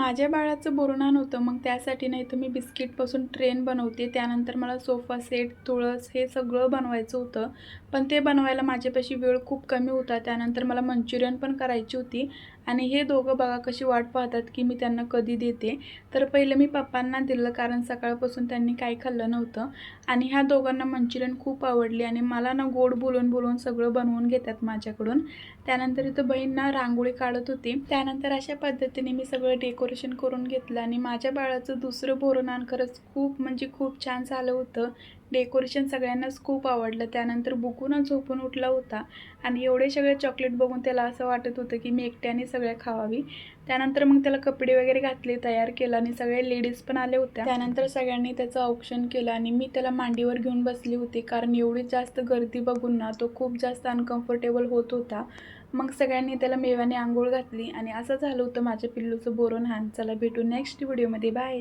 माझ्या बाळाचं बोरन्हाण होतं, मग त्यासाठी नाही तर मी बिस्किटपासून ट्रेन बनवते. त्यानंतर मला सोफा सेट, तुळस हे सगळं बनवायचं होतं. पण ते बनवायला माझ्यापाशी वेळ खूप कमी होता. त्यानंतर मला मंचुरियन पण करायची होती आणि हे दोघं बघा कशी वाट पाहतात, की मी त्यांना कधी देते. तर पहिलं मी पप्पांना दिलं, कारण सकाळपासून त्यांनी काही खाल्लं नव्हतं आणि ह्या दोघांना मंचुरियन खूप आवडली आणि मला ना गोड बोलून बोलून सगळं बनवून घेतात माझ्याकडून. त्यानंतर इथं बहीण ना रांगोळी काढत होती. त्यानंतर अशा पद्धतीने मी सगळं डेकोरेशन करून घेतलं आणि माझ्या बाळाचं दुसरं बोरन्हाण खरंच खूप म्हणजे खूप छान झालं होतं. डेकोरेशन सगळ्यांनाच खूप आवडलं. त्यानंतर बुकूनच झोपून उठला होता आणि एवढे सगळे चॉकलेट बघून त्याला असं वाटत होतं की मी एकट्याने सगळ्या खावावी. त्यानंतर मग त्याला कपडे वगैरे घातले, तयार केलं आणि सगळे लेडीज पण आल्या होत्या. त्यानंतर सगळ्यांनी त्याचं औक्षण केलं आणि मी त्याला मांडीवर घेऊन बसली होती, कारण एवढी जास्त गर्दी बघून ना तो खूप जास्त अनकम्फर्टेबल होत होता. मग सगळ्यांनी त्याला मेव्याने अंघोळ घातली आणि असं झालं होतं माझ्या पिल्लूचं बोरन्हाण. चला भेटू नेक्स्ट व्हिडिओमध्ये. बाय.